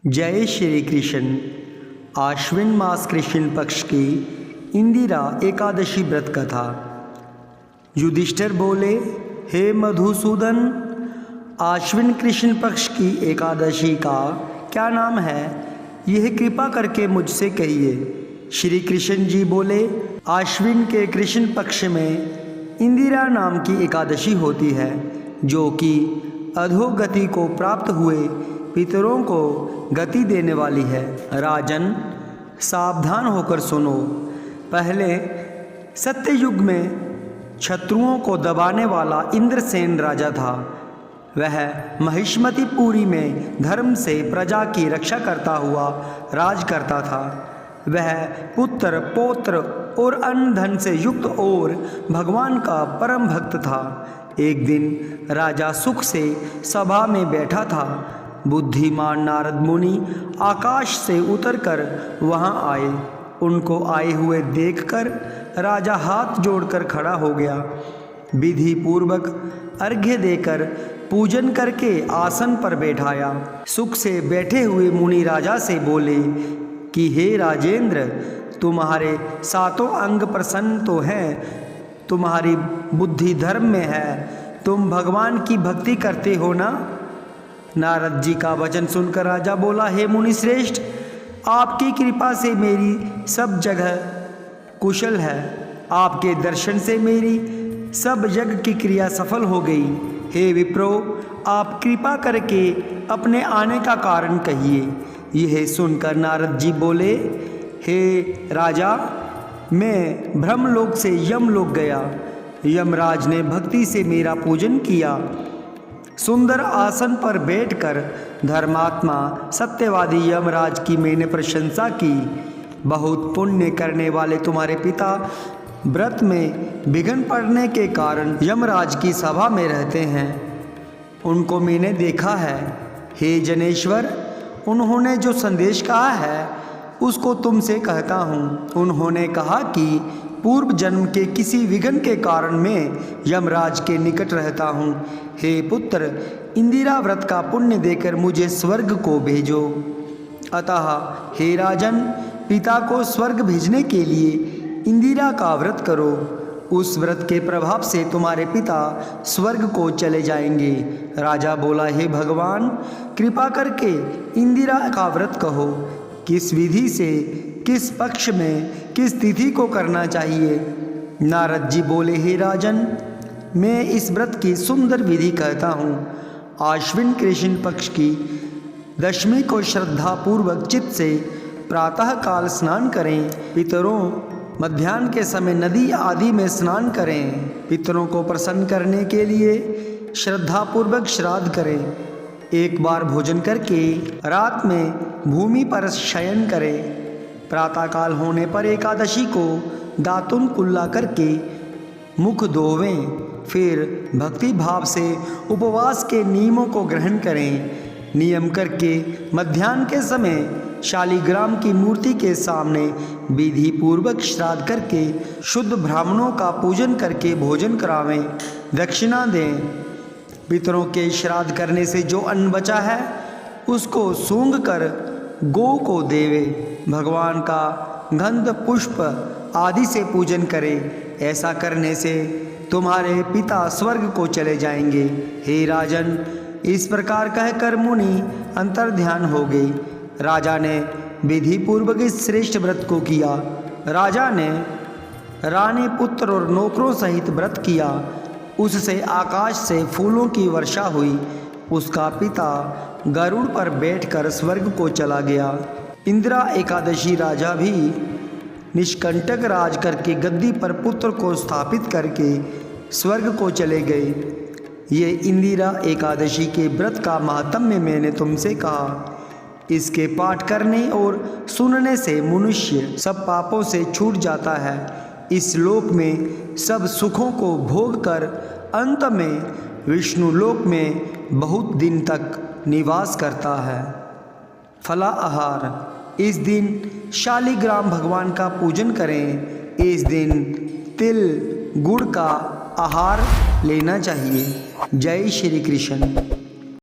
जय श्री कृष्ण। आश्विन मास कृष्ण पक्ष की इंदिरा एकादशी व्रत कथा। युधिष्ठिर बोले, हे मधुसूदन, आश्विन कृष्ण पक्ष की एकादशी का क्या नाम है, यह कृपा करके मुझसे कहिए। श्री कृष्ण जी बोले, आश्विन के कृष्ण पक्ष में इंदिरा नाम की एकादशी होती है, जो कि अधोगति को प्राप्त हुए पितरों को गति देने वाली है। राजन, सावधान होकर सुनो। पहले सत्ययुग में शत्रुओं को दबाने वाला इंद्रसेन राजा था। वह महिष्मतिपुरी में धर्म से प्रजा की रक्षा करता हुआ राज करता था। वह पुत्र, पौत्र और अन्न धन से युक्त और भगवान का परम भक्त था। एक दिन राजा सुख से सभा में बैठा था। बुद्धिमान नारद मुनि आकाश से उतरकर वहां आए। उनको आए हुए देखकर राजा हाथ जोड़कर खड़ा हो गया। विधि पूर्वक अर्घ्य देकर पूजन करके आसन पर बैठाया। सुख से बैठे हुए मुनि राजा से बोले कि हे राजेंद्र, तुम्हारे सातों अंग प्रसन्न तो हैं, तुम्हारी बुद्धि धर्म में है, तुम भगवान की भक्ति करते हो ना। नारद जी का वचन सुनकर राजा बोला, हे मुनि श्रेष्ठ, आपकी कृपा से मेरी सब जगह कुशल है। आपके दर्शन से मेरी सब यज्ञ की क्रिया सफल हो गई। हे विप्रो, आप कृपा करके अपने आने का कारण कहिए। यह सुनकर नारद जी बोले, हे राजा, मैं ब्रह्मलोक से यमलोक गया। यमराज ने भक्ति से मेरा पूजन किया। सुंदर आसन पर बैठकर धर्मात्मा सत्यवादी यमराज की मैंने प्रशंसा की। बहुत पुण्य करने वाले तुम्हारे पिता व्रत में विघ्न पड़ने के कारण यमराज की सभा में रहते हैं। उनको मैंने देखा है। हे जनेश्वर, उन्होंने जो संदेश कहा है उसको तुमसे कहता हूँ। उन्होंने कहा कि पूर्व जन्म के किसी विघ्न के कारण मैं यमराज के निकट रहता हूँ। हे पुत्र, इंदिरा व्रत का पुण्य देकर मुझे स्वर्ग को भेजो। अतः हे राजन, पिता को स्वर्ग भेजने के लिए इंदिरा का व्रत करो। उस व्रत के प्रभाव से तुम्हारे पिता स्वर्ग को चले जाएंगे। राजा बोला, हे भगवान, कृपा करके इंदिरा का व्रत कहो। किस विधि से, किस पक्ष में, किस तिथि को करना चाहिए। नारद जी बोले, हे राजन, मैं इस व्रत की सुंदर विधि कहता हूँ। आश्विन कृष्ण पक्ष की दशमी को श्रद्धा पूर्वक चित्त से प्रातः काल स्नान करें। पितरों मध्याह्न के समय नदी आदि में स्नान करें। पितरों को प्रसन्न करने के लिए श्रद्धा पूर्वक श्राद्ध करें। एक बार भोजन करके रात में भूमि पर शयन करें। प्रातःकाल होने पर एकादशी को दातुन कुल्ला करके मुख धोवें। फिर भक्ति भाव से उपवास के नियमों को ग्रहण करें। नियम करके मध्याह्न के समय शालिग्राम की मूर्ति के सामने विधि पूर्वक श्राद्ध करके शुद्ध ब्राह्मणों का पूजन करके भोजन करावें, दक्षिणा दें। पितरों के श्राद्ध करने से जो अन्न बचा है उसको सूंघ कर गौ को देवे। भगवान का गंध पुष्प आदि से पूजन करें। ऐसा करने से तुम्हारे पिता स्वर्ग को चले जाएंगे। हे राजन, इस प्रकार कहकर मुनि अंतर्ध्यान हो गए। राजा ने विधि पूर्वक इस श्रेष्ठ व्रत को किया। राजा ने रानी, पुत्र और नौकरों सहित व्रत किया। उससे आकाश से फूलों की वर्षा हुई। उसका पिता गरुड़ पर बैठकर स्वर्ग को चला गया। इंदिरा एकादशी राजा भी निष्कंटक राज करके गद्दी पर पुत्र को स्थापित करके स्वर्ग को चले गए। ये इंदिरा एकादशी के व्रत का महात्म्य मैंने तुमसे कहा। इसके पाठ करने और सुनने से मनुष्य सब पापों से छूट जाता है। इस लोक में सब सुखों को भोग कर अंत में विष्णु लोक में बहुत दिन तक निवास करता है। फलाहार, इस दिन शालिग्राम भगवान का पूजन करें। इस दिन तिल, गुड़ का आहार लेना चाहिए। जय श्री कृष्ण।